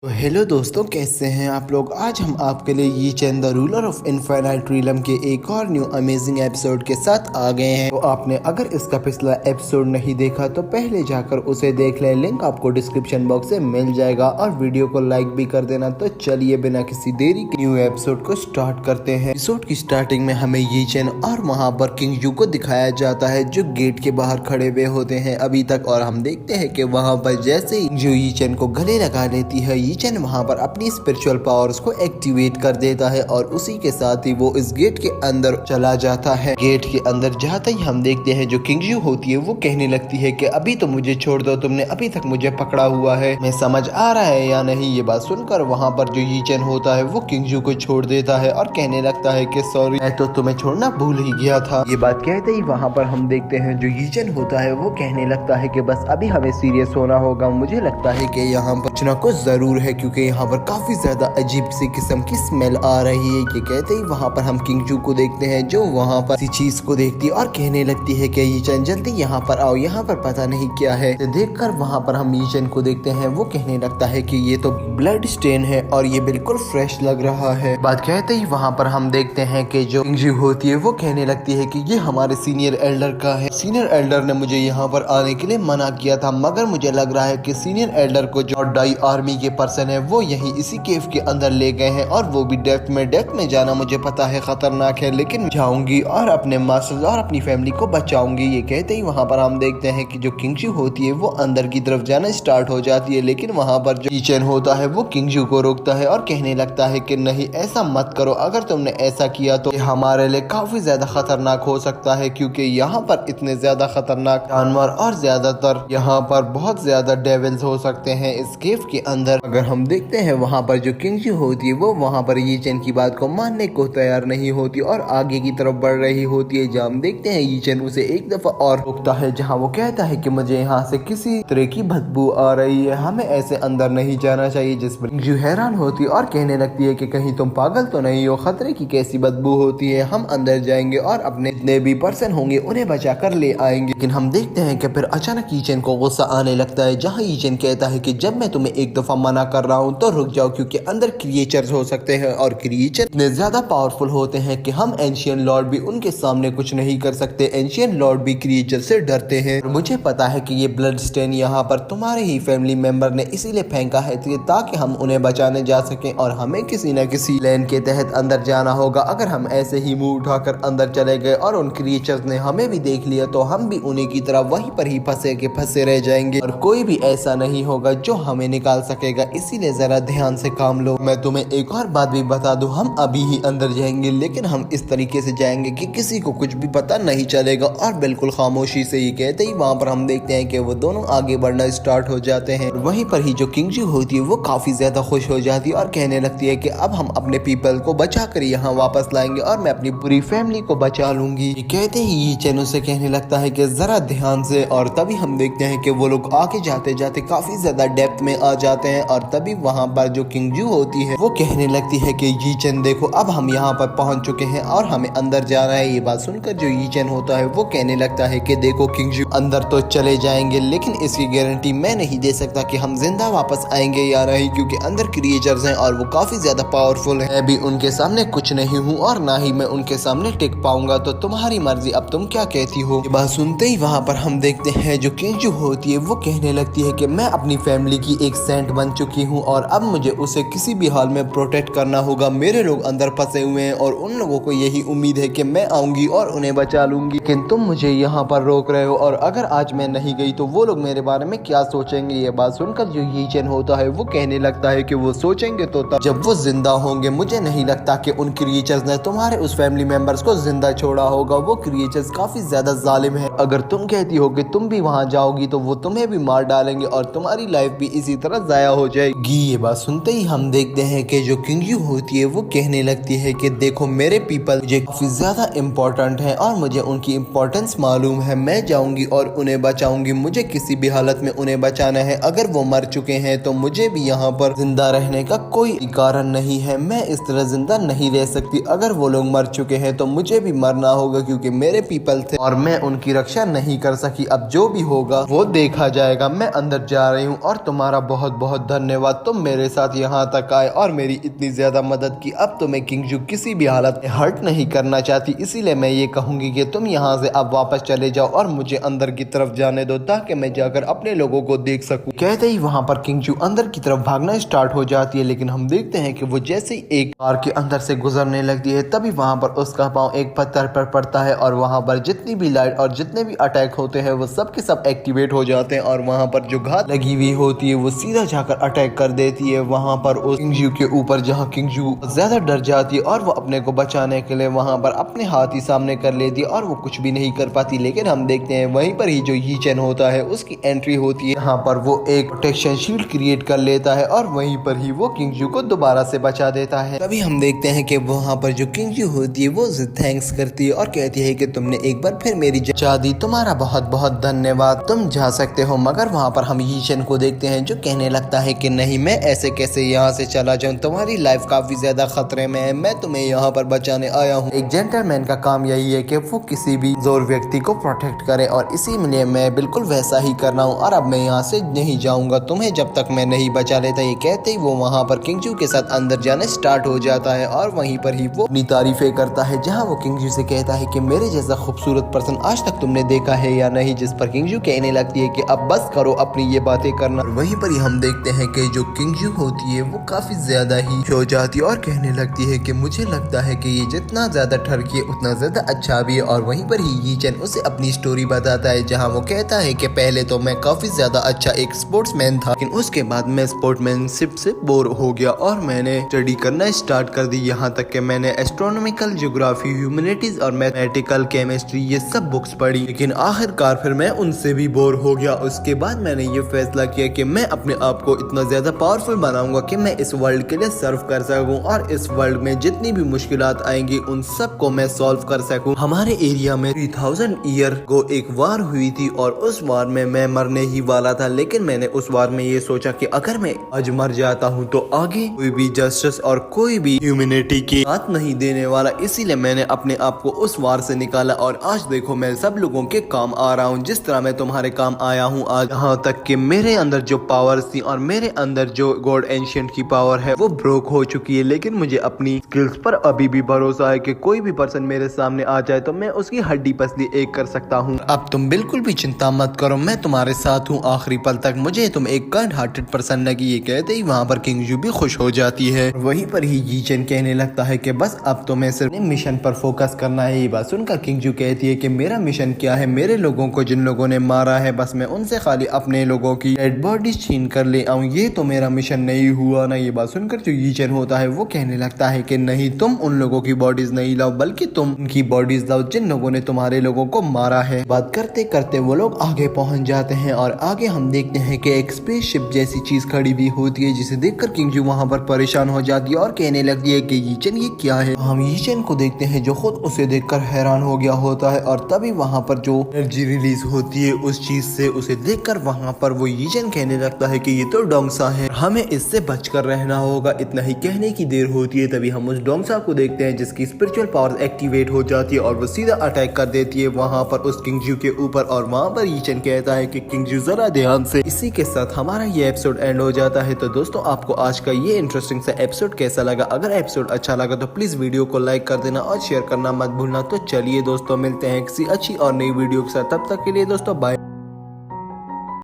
तो हेलो दोस्तों, कैसे हैं आप लोग। आज हम आपके लिए ये चैन the ruler of infinite realm के एक और न्यू अमेजिंग एपिसोड के साथ आ गए हैं। तो आपने अगर इसका पिछला एपिसोड नहीं देखा तो पहले जाकर उसे देख लें, लिंक आपको डिस्क्रिप्शन बॉक्स से मिल जाएगा और वीडियो को लाइक भी कर देना। तो चलिए बिना किसी देरी के न्यू एपिसोड को स्टार्ट करते हैं। एपिसोड की स्टार्टिंग में हमें ये चैन और वहाँ पर किंग जू को दिखाया जाता है जो गेट के बाहर खड़े हुए होते हैं अभी तक, और हम देखते हैं कि वहाँ पर जैसे ही जो ये चैन को गले लगा लेती है, ये चैन वहाँ पर अपनी स्पिरिचुअल पावर्स को एक्टिवेट कर देता है और उसी के साथ ही वो इस गेट के अंदर चला जाता है। गेट के अंदर जाते ही हम देखते हैं जो किंगजू होती है वो कहने लगती है कि अभी तो मुझे छोड़ दो, तुमने अभी तक मुझे पकड़ा हुआ है, मैं समझ आ रहा है या नहीं। ये बात सुनकर वहाँ पर जो ये चैन होता है वो किंगजू को छोड़ देता है और कहने लगता है कि सॉरी, मैं तो तुम्हें छोड़ना भूल ही गया था। ये बात कहते ही वहाँ पर हम देखते हैं जो ये चैन होता है वो कहने लगता है कि बस अभी हमें सीरियस होना होगा। मुझे लगता है कि यहाँ पर कुछ ना कुछ जरूर है क्योंकि यहाँ पर काफी ज्यादा अजीब सी किस्म की स्मेल आ रही है। ये कहते ही वहाँ पर हम किंगजू को देखते हैं जो वहाँ पर इसी चीज को देखती है और कहने लगती है कि ये चैन जल्दी यहाँ पर आओ, यहाँ पर पता नहीं क्या है। तो देखकर वहाँ पर हम ये चैन को देखते हैं, वो कहने लगता है कि ये तो ब्लड स्टेन है और ये बिल्कुल फ्रेश लग रहा है। बात कहते ही वहाँ पर हम देखते हैं कि जो किंगजू होती है वो कहने लगती है कि ये हमारे सीनियर एल्डर का है। सीनियर एल्डर ने मुझे यहाँ पर आने के लिए मना किया था, मगर मुझे लग रहा है कि सीनियर एल्डर को जो डाई आर्मी के पर्सन है वो यही इसी केव के अंदर ले गए हैं और वो भी डेथ में जाना मुझे पता है खतरनाक है, लेकिन जाऊंगी और अपने मास्टर्स और अपनी फैमिली को बचाऊंगी। ये कहते ही वहाँ पर हम देखते हैं कि जो किंगजू होती है वो अंदर की तरफ जाना स्टार्ट हो जाती है, लेकिन वहाँ पर जो किचन होता है वो किंगजू को रोकता है और कहने लगता है कि नहीं, ऐसा मत करो, अगर तुमने ऐसा किया तो हमारे लिए काफी ज्यादा खतरनाक हो सकता है क्योंकि यहाँ पर इतने ज्यादा खतरनाक जानवर और ज्यादातर यहाँ पर बहुत ज्यादा डेविल्स हो सकते हैं इस केव के अंदर। अगर हम देखते हैं वहाँ पर जो किंगजू होती है वो वहाँ पर ये चैन की बात को मानने को तैयार नहीं होती और आगे की तरफ बढ़ रही होती है। जहाँ हम देखते हैं ये चैन उसे एक दफा और रोकता है, जहाँ वो कहता है कि मुझे यहाँ से किसी तरह की बदबू आ रही है, हमें ऐसे अंदर नहीं जाना चाहिए। जिस पर किंगजू हैरान होती है और कहने लगती है कि कहीं तुम पागल तो नहीं हो, खतरे की कैसी बदबू होती है, हम अंदर जाएंगे और अपने जितने भी पर्सन होंगे उन्हें बचा कर ले आएंगे। लेकिन हम देखते हैं कि फिर अचानक ये चैन को गुस्सा आने लगता है, जहाँ ये चैन कहता है कि जब मैं तुम्हें एक दफा मना कर रहा हूँ तो रुक जाओ, क्योंकि अंदर क्रिएचर्स हो सकते हैं और क्रिएचर इतने ज्यादा पावरफुल होते हैं कि हम एंशियन लॉर्ड भी उनके सामने कुछ नहीं कर सकते। एंशियन लॉर्ड भी क्रिएचर से डरते हैं। और मुझे पता है कि ये ब्लड स्टेन यहाँ पर तुम्हारे ही फैमिली मेंबर ने इसीलिए फेंका है ताकि हम उन्हें बचाने जा सकें और हमें किसी न किसी प्लान के तहत अंदर जाना होगा। अगर हम ऐसे ही मुंह उठाकर अंदर चले गए और उन क्रिएचर्स ने हमें भी देख लिया तो हम भी उन्हीं की तरह वहीं पर ही फंसे रह जाएंगे और कोई भी ऐसा नहीं होगा जो हमें निकाल सकेगा। इसीलिए जरा ध्यान से काम लो। मैं तुम्हें एक और बात भी बता दूं, हम अभी ही अंदर जाएंगे, लेकिन हम इस तरीके से जाएंगे कि किसी को कुछ भी पता नहीं चलेगा और बिल्कुल खामोशी से। ये कहते ही वहाँ पर हम देखते हैं कि वो दोनों आगे बढ़ना स्टार्ट हो जाते हैं। वहीं पर ही जो किंगजू होती है वो काफी ज्यादा खुश हो जाती है और कहने लगती है कि अब हम अपने पीपल को बचा कर यहाँ वापस लाएंगे और मैं अपनी पूरी फैमिली को बचा लूंगी। ये कहते ही ये चैन से कहने लगता है कि जरा ध्यान से, और तभी हम देखते हैं कि वो लोग आगे जाते जाते काफी ज्यादा डेप्थ में आ जाते हैं और तभी वहाँ पर जो किंगजू होती है वो कहने लगती है कि ये चैन देखो, अब हम यहाँ पर पहुंच चुके हैं और हमें अंदर जाना है। ये बात सुनकर जो ये चैन होता है वो कहने लगता है कि देखो किंगजू, अंदर तो चले जाएंगे लेकिन इसकी गारंटी मैं नहीं दे सकता कि हम जिंदा वापस आएंगे या नहीं, क्योंकि अंदर क्रिएचर्स हैं और वो काफी ज्यादा पावरफुल है। मैं भी उनके सामने कुछ नहीं हूँ और ना ही मैं उनके सामने टिक पाऊंगा, तो तुम्हारी मर्जी, अब तुम क्या कहती हो। ये बात सुनते ही वहाँ पर हम देखते हैं जो किंगजू होती है वो कहने लगती है कि मैं अपनी फैमिली की एक सेंट बन चुकी हूँ और अब मुझे उसे किसी भी हाल में प्रोटेक्ट करना होगा। मेरे लोग अंदर फंसे हुए हैं और उन लोगों को यही उम्मीद है कि मैं आऊंगी और उन्हें बचा लूंगी, लेकिन तुम मुझे यहाँ पर रोक रहे हो और अगर आज मैं नहीं गई तो वो लोग मेरे बारे में क्या सोचेंगे। ये बात सुनकर जो ये चैन होता है वो कहने लगता है कि वो सोचेंगे तो तब जब वो जिंदा होंगे। मुझे नहीं लगता कि उन क्रिएचर्स ने तुम्हारे उस फैमिली मेंबर्स को जिंदा छोड़ा होगा। वो क्रिएचर्स काफी ज्यादा जालिम है। अगर तुम कहती हो कि तुम भी वहाँ जाओगी तो वो तुम्हें भी मार डालेंगे और तुम्हारी लाइफ भी इसी तरह जाया हो जाएगी। ये बात सुनते ही हम देखते हैं कि जो किंगजू होती है वो कहने लगती है कि देखो, मेरे पीपल मुझे काफी ज्यादा इम्पोर्टेंट है और मुझे उनकी इम्पोर्टेंस मालूम है। मैं जाऊंगी और उन्हें बचाऊंगी। मुझे किसी भी हालत में उन्हें बचाना है। अगर वो मर चुके हैं तो मुझे भी यहाँ पर जिंदा रहने का कोई कारण नहीं है। मैं इस तरह जिंदा नहीं रह सकती। अगर वो लोग मर चुके हैं तो मुझे भी मरना होगा, क्योंकि मेरे पीपल थे और मैं उनकी रक्षा नहीं कर सकी। अब जो भी होगा वो देखा जाएगा। मैं अंदर जा रही हूँ और तुम्हारा बहुत बहुत धन्यवाद। धन्यवाद, तुम मेरे साथ यहाँ तक आए और मेरी इतनी ज्यादा मदद की। अब तुम्हें किंगजू किसी भी हालत में हर्ट नहीं करना चाहती, इसीलिए मैं ये कहूंगी कि तुम यहाँ से अब वापस चले जाओ और मुझे अंदर की तरफ जाने दो ताकि मैं जाकर अपने लोगों को देख सकूं। कहते ही वहाँ पर किंगजू अंदर की तरफ भागना स्टार्ट हो जाती है, लेकिन हम देखते हैं कि वो जैसे ही एक कार के अंदर से गुजरने लगती है तभी वहाँ पर उसका पाँव एक पत्थर पर पड़ता है और वहाँ पर जितनी भी लाइट और जितने भी अटैक होते हैं वो सब के सब एक्टिवेट हो जाते हैं और वहाँ पर जो घात लगी हुई होती है वो सीधा जाकर अटैक कर देती है वहाँ पर उस किंगजू के ऊपर, जहाँ किंगजू ज्यादा डर जाती है और वो अपने को बचाने के लिए वहाँ पर अपने हाथ ही सामने कर लेती है और वो कुछ भी नहीं कर पाती। लेकिन हम देखते हैं वहीं पर ही जो यी चेन होता है उसकी एंट्री होती है, यहाँ पर वो एक प्रोटेक्शन शील्ड क्रिएट कर लेता है और वहीं पर ही वो किंगजू को दोबारा से बचा देता है। तभी हम देखते हैं कि वहाँ पर जो किंगजू होती है वो थैंक्स करती है और कहती है कि तुमने एक बार फिर मेरी बचा दी, तुम्हारा बहुत बहुत धन्यवाद, तुम जा सकते हो। मगर वहाँ पर हम यी चेन को देखते हैं जो कहने लगता है कि नहीं, मैं ऐसे कैसे यहाँ से चला जाऊँ, तुम्हारी लाइफ काफी ज्यादा खतरे में है, मैं तुम्हें यहाँ पर बचाने आया हूँ। एक जेंटलमैन का काम यही है कि वो किसी भी जोर व्यक्ति को प्रोटेक्ट करे और इसीलिए मैं बिल्कुल वैसा ही कर रहा हूँ और अब मैं यहाँ से नहीं जाऊंगा तुम्हें जब तक मैं नहीं बचा लेता। ये कहते ही वो वहाँ पर किंगजू के साथ अंदर जाने स्टार्ट हो जाता है और वहीं पर ही वो अपनी तारीफें करता है, जहाँ वो किंगजू से कहता है कि मेरे जैसा खूबसूरत पर्सन आज तक तुमने देखा है या नहीं, जिस पर किंगजू कहने लगती है कि अब बस करो अपनी ये बातें करना। और वहीं पर ही हम देखते हैं कि जो किंगजू होती है वो काफी ज्यादा ही हो जाती है और कहने लगती है कि मुझे लगता है कि ये जितना ज्यादा ठरकी है उतना ज्यादा अच्छा भी है। और वहीं पर ही यी चेन उसे अपनी स्टोरी बताता है, जहाँ वो कहता है कि पहले तो मैं काफी ज्यादा अच्छा एक स्पोर्ट्समैन था, लेकिन उसके बाद मैं स्पोर्ट्समैनशिप से बोर हो गया और मैंने स्टडी करना स्टार्ट कर दी, यहाँ तक कि मैंने एस्ट्रोनॉमिकल, ज्योग्राफी, ह्यूमैनिटीज और मैथमेटिकल, केमिस्ट्री ये सब बुक्स पढ़ी, लेकिन आखिरकार फिर मैं उनसे भी बोर हो गया। उसके बाद मैंने ये फैसला किया कि मैं अपने आप को इतना ज्यादा पावरफुल बनाऊंगा कि मैं इस वर्ल्ड के लिए सर्व कर सकूं और इस वर्ल्ड में जितनी भी मुश्किलात आएंगी उन सब को मैं सॉल्व कर सकूं। हमारे एरिया में 3000 ईयर को एक वार हुई थी और उस वार में मैं मरने ही वाला था, लेकिन मैंने उस वार में ये सोचा कि अगर मैं आज मर जाता हूँ तो आगे कोई भी जस्टिस और कोई भी ह्यूमैनिटी की साथ नहीं देने वाला, इसीलिए मैंने अपने आप को उस वार से निकाला और आज देखो मैं सब लोगों के काम आ रहा हूँ, जिस तरह मैं तुम्हारे काम आया हूँ आज। यहाँ तक कि मेरे अंदर जो पावर्स थी और मेरे अंदर जो गॉड एंशिएंट की पावर है वो ब्रोक हो चुकी है, लेकिन मुझे अपनी स्किल्स पर अभी भी भरोसा है कि कोई भी पर्सन मेरे सामने आ जाए तो मैं उसकी हड्डी पसली एक कर सकता हूँ। अब तुम बिल्कुल भी चिंता मत करो, मैं तुम्हारे साथ हूँ आखिरी पल तक, मुझे तुम एक काइंड हार्टेड पर्सन लगी। ये कहते ही वहाँ पर किंगजू भी खुश हो जाती है। वहीं पर ही यी चेन कहने लगता है कि बस अब तुम्हें सिर्फ मिशन पर फोकस करना है। ये बात सुनकर किंगजू कहती है कि मेरा मिशन क्या है, मेरे लोगों को जिन लोगों ने मारा है बस मैं उनसे खाली अपने लोगों की डेड बॉडीज छीन कर ले आऊं, ये तो मेरा मिशन नहीं हुआ ना। ये बात सुनकर जो यी चेन होता है वो कहने लगता है कि नहीं, तुम उन लोगों की बॉडीज नहीं लाओ बल्कि तुम उनकी बॉडीज लाओ जिन लोगों ने तुम्हारे लोगों को मारा है। बात करते करते वो लोग आगे पहुंच जाते हैं और आगे हम देखते हैं कि एक स्पेसशिप जैसी चीज खड़ी हुई होती है, जिसे देखकर किंगजू वहां पर परेशान हो जाती है और कहने लगती है कि यी चेन ये क्या है। हम यी चेन को देखते हैं जो खुद उसे देखकर हैरान हो गया होता है और तभी वहां पर जो एनर्जी रिलीज होती है उस चीज से उसे देखकर वहां पर वो यी चेन कहने लगता है कि ये तो डोंगसा है, हमें इससे बचकर रहना होगा। इतना ही कहने की देर होती है तभी हम उस डोंगसा को देखते हैं जिसकी स्पिरिचुअल पावर एक्टिवेट हो जाती है और वो सीधा अटैक कर देती है वहां पर उस किंगजू के ऊपर। और वहां पर यी चेन कहता है कि किंगजू जरा ध्यान से। इसी के साथ हमारा ये एपिसोड एंड हो जाता है। तो दोस्तों आपको आज का ये इंटरेस्टिंग सा एपिसोड कैसा लगा? अगर एपिसोड अच्छा लगा तो प्लीज वीडियो को लाइक कर देना और शेयर करना मत भूलना। तो चलिए दोस्तों मिलते हैं किसी अच्छी और नई वीडियो के साथ, तब तक के लिए दोस्तों बाय।